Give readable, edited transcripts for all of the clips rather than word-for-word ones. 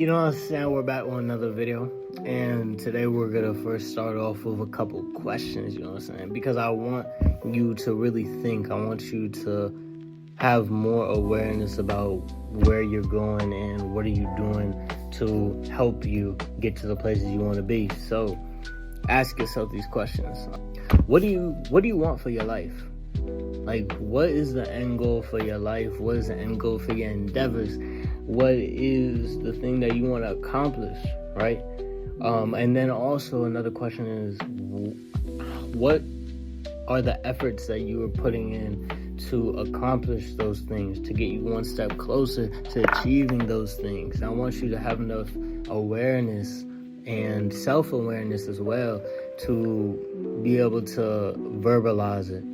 You know what I'm saying? We're back with another video, and today we're gonna first start off with a couple questions, you know what I'm saying? Because I want you to really think. I want you to have more awareness about where you're going and what are you doing to help you get to the places you want to be. So ask yourself these questions. What do you want for your life? Like, what is the end goal for your life? What is the end goal for your endeavors? What is the thing that you want to accomplish, right? And then also another question is, what are the efforts that you are putting in to accomplish those things, to get you one step closer to achieving those things? I want you to have enough awareness and self-awareness as well to be able to verbalize it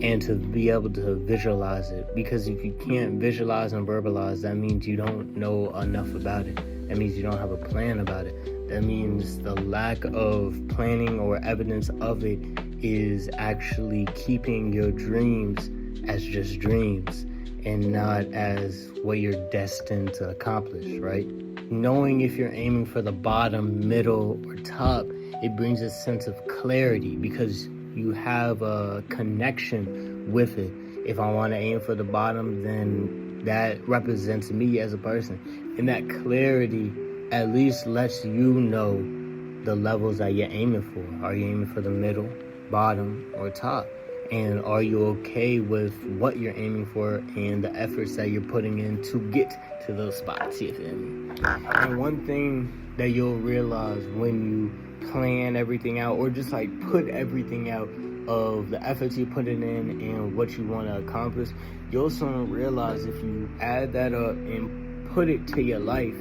and to be able to visualize it. Because if you can't visualize and verbalize, that means you don't know enough about it. That means you don't have a plan about it. That means the lack of planning or evidence of it is actually keeping your dreams as just dreams and not as what you're destined to accomplish, right? Knowing if you're aiming for the bottom, middle, or top, it brings a sense of clarity because you have a connection with it. If I want to aim for the bottom, then that represents me as a person. And that clarity at least lets you know the levels that you're aiming for. Are you aiming for the middle, bottom, or top? And are you okay with what you're aiming for and the efforts that you're putting in to get to those spots, you feel me? And one thing that you'll realize when you plan everything out, or just like put everything out of the efforts you're putting in and what you want to accomplish, you'll soon realize if you add that up and put it to your life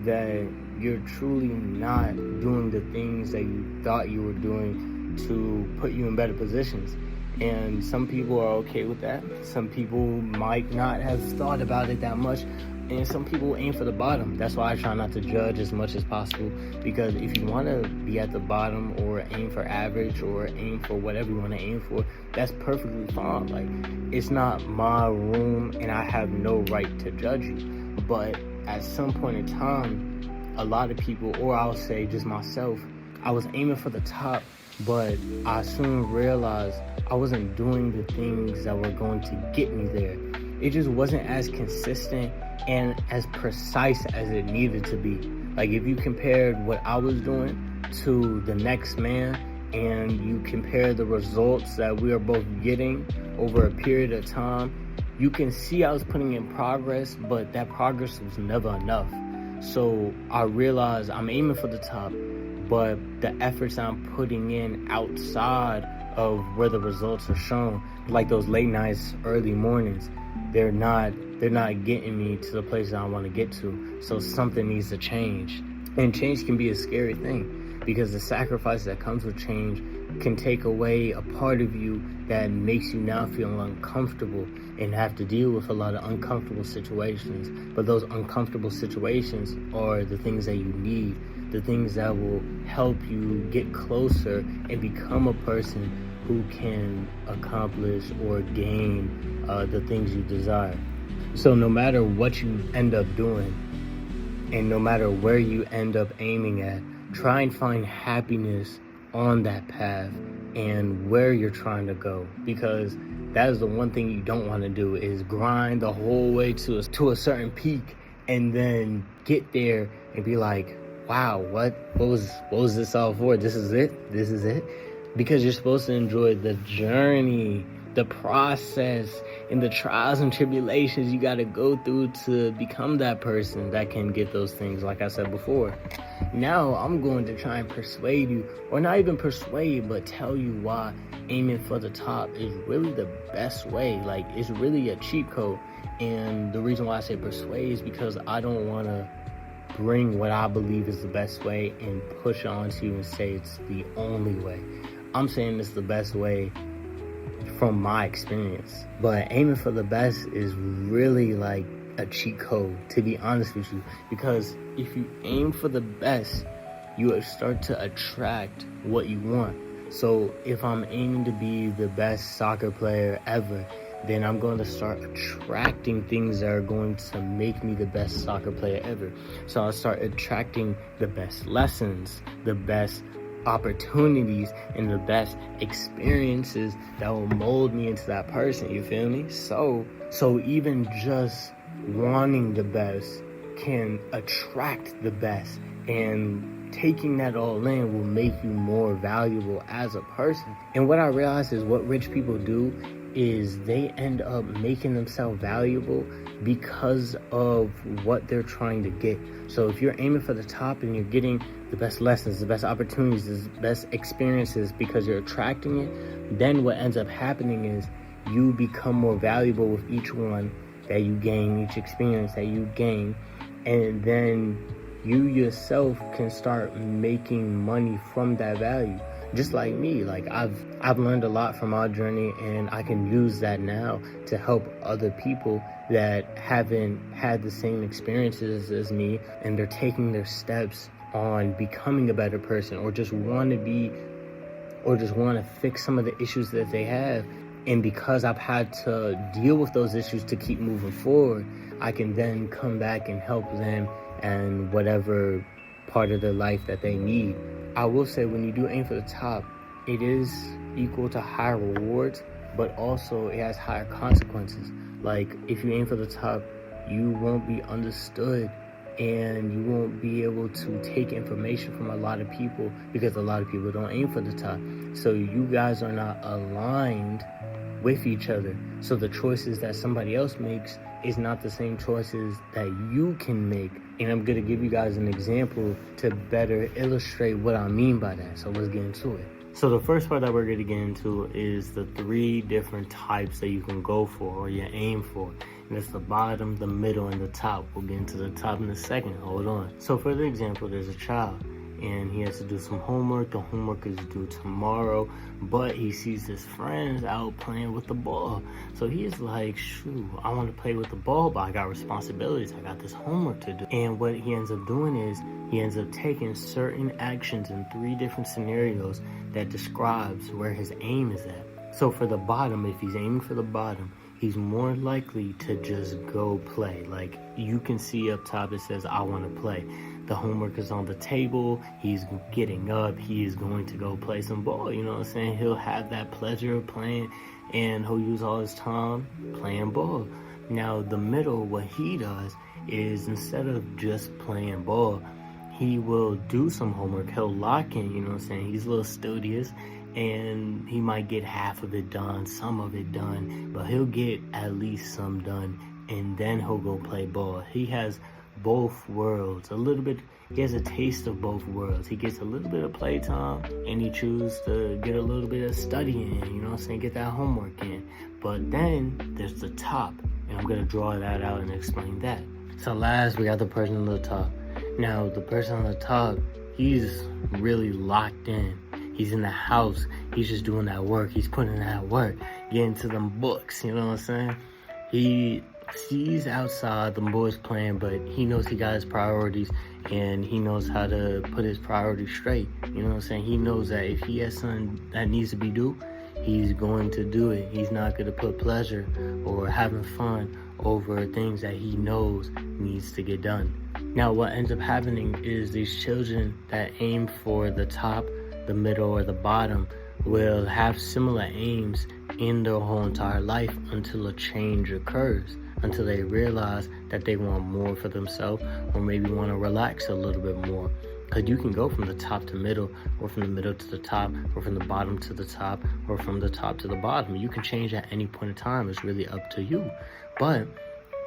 that you're truly not doing the things that you thought you were doing to put you in better positions. And some people are okay with that. Some people might not have thought about it that much. And some people aim for the bottom. That's why I try not to judge as much as possible. Because if you want to be at the bottom or aim for average or aim for whatever you want to aim for, that's perfectly fine. Like, it's not my room and I have no right to judge you. But at some point in time, a lot of people, or I'll say just myself, I was aiming for the top, but I soon realized I wasn't doing the things that were going to get me there. It just wasn't as consistent and as precise as it needed to be. Like, if you compared what I was doing to the next man and you compare the results that we are both getting over a period of time, you can see I was putting in progress, but that progress was never enough. So I realized I'm aiming for the top, but the efforts I'm putting in outside of where the results are shown, like those late nights, early mornings, they're not getting me to the place that I want to get to. So something needs to change. And change can be a scary thing because the sacrifice that comes with change can take away a part of you that makes you now feel uncomfortable and have to deal with a lot of uncomfortable situations. But those uncomfortable situations are the things that you need, the things that will help you get closer and become a person who can accomplish or gain the things you desire. So no matter what you end up doing and no matter where you end up aiming at, try and find happiness on that path and where you're trying to go, because that is the one thing you don't want to do, is grind the whole way to a certain peak and then get there and be like, wow, what was this all for? This is it. Because you're supposed to enjoy the journey, the process, and the trials and tribulations you got to go through to become that person that can get those things, like I said before. Now I'm going to try and persuade you, or not even persuade, but tell you why aiming for the top is really the best way. Like, it's really a cheat code. And the reason why I say persuade is because I don't want to bring what I believe is the best way and push it onto you and say it's the only way. I'm saying it's the best way from my experience. But aiming for the best is really like a cheat code, to be honest with you. Because if you aim for the best, you will start to attract what you want. So if I'm aiming to be the best soccer player ever, then I'm going to start attracting things that are going to make me the best soccer player ever. So I'll start attracting the best lessons, the best opportunities, and the best experiences that will mold me into that person. You feel me? So even just wanting the best can attract the best, and taking that all in will make you more valuable as a person. And what I realize is what rich people do is they end up making themselves valuable because of what they're trying to get. So if you're aiming for the top and you're getting the best lessons, the best opportunities, the best experiences because you're attracting it, then what ends up happening is you become more valuable with each one that you gain, each experience that you gain, and then you yourself can start making money from that value. Just like me, like I've learned a lot from our journey, and I can use that now to help other people that haven't had the same experiences as me, and they're taking their steps on becoming a better person, or just want to fix some of the issues that they have. And because I've had to deal with those issues to keep moving forward, I can then come back and help them and whatever part of their life that they need. I will say, when you do aim for the top, it is equal to higher rewards, but also it has higher consequences. Like, if you aim for the top, you won't be understood, and you won't be able to take information from a lot of people because a lot of people don't aim for the top. So you guys are not aligned with each other. So the choices that somebody else makes is not the same choices that you can make. And I'm going to give you guys an example to better illustrate what I mean by that. So let's get into it. So the first part that we're going to get into is the 3 different types that you can go for, or you aim for. And it's the bottom, the middle, and the top. We'll get into the top in a second. Hold on. So for the example, there's a child, and he has to do some homework. The homework is due tomorrow, but he sees his friends out playing with the ball. So he's like, shoot, I want to play with the ball, but I got responsibilities. I got this homework to do. And what he ends up doing is he ends up taking certain actions in 3 different scenarios that describes where his aim is at. So for the bottom, if he's aiming for the bottom, he's more likely to just go play. Like, you can see up top it says, I want to play. The homework is on the table. He's getting up. He is going to go play some ball. You know what I'm saying? He'll have that pleasure of playing, and he'll use all his time playing ball. Now, the middle, what he does is, instead of just playing ball, he will do some homework. He'll lock in, you know what I'm saying? He's a little studious, and he might get half of it done, some of it done, but he'll get at least some done, and then he'll go play ball. He has both worlds, a little bit. He has a taste of both worlds. He gets a little bit of playtime, and he chooses to get a little bit of studying in, you know what I'm saying, get that homework in. But then there's the top, and I'm going to draw that out and explain that. So last, we got the person on the top. Now, the person on the top, he's really locked in. He's in the house. He's just doing that work. He's putting in that work, getting to them books, you know what I'm saying? He sees outside the boys playing, but he knows he got his priorities, and he knows how to put his priorities straight. You know what I'm saying? He knows that if he has something that needs to be due, he's going to do it. He's not going to put pleasure or having fun over things that he knows needs to get done. Now, what ends up happening is these children that aim for the top, the middle, or the bottom will have similar aims in their whole entire life until a change occurs, until they realize that they want more for themselves, or maybe want to relax a little bit more. Because you can go from the top to middle, or from the middle to the top, or from the bottom to the top, or from the top to the bottom. You can change at any point in time. It's really up to you. But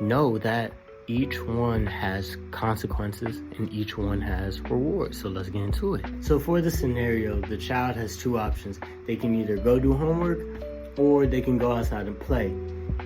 know that each one has consequences and each one has rewards. So let's get into it. So for the scenario, the child has 2 options. They can either go do homework, or they can go outside and play.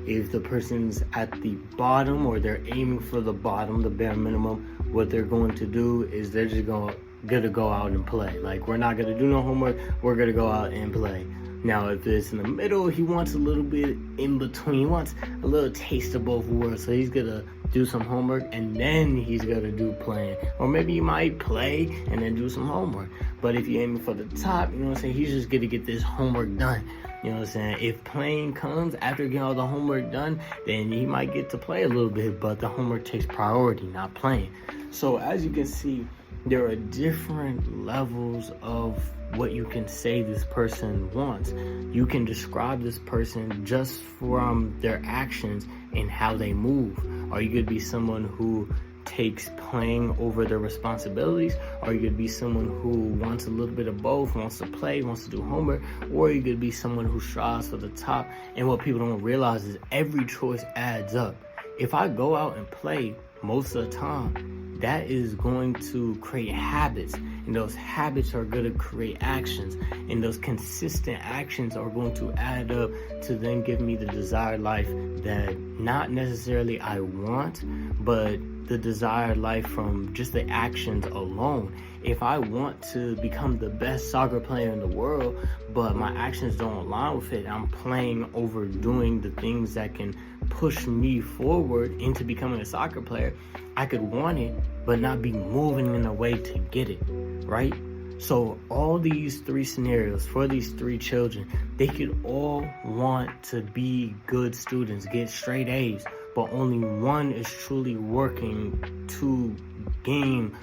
If the person's at the bottom, or they're aiming for the bottom, the bare minimum, what they're going to do is they're just gonna go out and play. Like, we're not gonna do no homework, we're gonna go out and play. Now, if it's in the middle, he wants a little bit in between. He wants a little taste of both worlds. So he's gonna do some homework, and then he's gonna do playing. Or maybe he might play and then do some homework. But if you're aiming for the top, you know what I'm saying, he's just gonna get this homework done. You know what I'm saying? If playing comes after getting all the homework done, then he might get to play a little bit, but the homework takes priority, not playing. So as you can see, there are different levels of what you can say this person wants. You can describe this person just from their actions and how they move. Are you gonna be someone who takes playing over their responsibilities? Or you could be someone who wants a little bit of both, wants to play, wants to do homework? Or you could be someone who strives for the top. And what people don't realize is every choice adds up. If I go out and play most of the time, that is going to create habits, and those habits are going to create actions, and those consistent actions are going to add up to then give me the desired life that not necessarily I want, but the desired life from just the actions alone. If I want to become the best soccer player in the world, but my actions don't align with it, I'm playing over doing the things that can push me forward into becoming a soccer player, I could want it, but not be moving in a way to get it, right? So all these three scenarios for these three children, they could all want to be good students, get straight A's, but only one is truly working to gain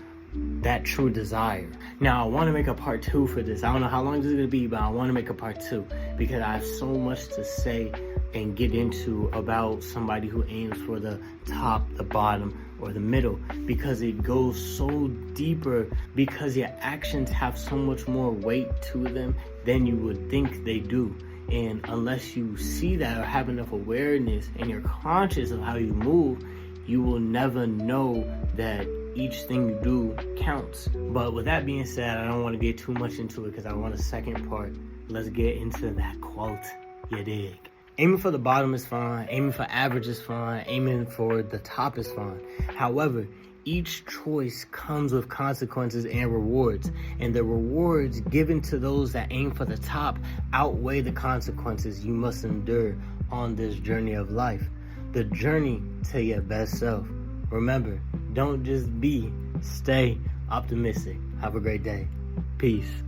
that true desire. Now, I want to make a part 2 for this. I don't know how long this is going to be, but I want to make a part 2 because I have so much to say and get into about somebody who aims for the top, the bottom, or the middle, because it goes so deeper, because your actions have so much more weight to them than you would think they do. And unless you see that or have enough awareness and you're conscious of how you move, you will never know that each thing you do counts. But with that being said, I don't want to get too much into it because I want a second part. Let's get into that quote. You dig? Aiming for the bottom is fine. Aiming for average is fine. Aiming for the top is fine. However, each choice comes with consequences and rewards. And the rewards given to those that aim for the top outweigh the consequences you must endure on this journey of life. The journey to your best self. Remember, don't just be, stay optimistic. Have a great day. Peace.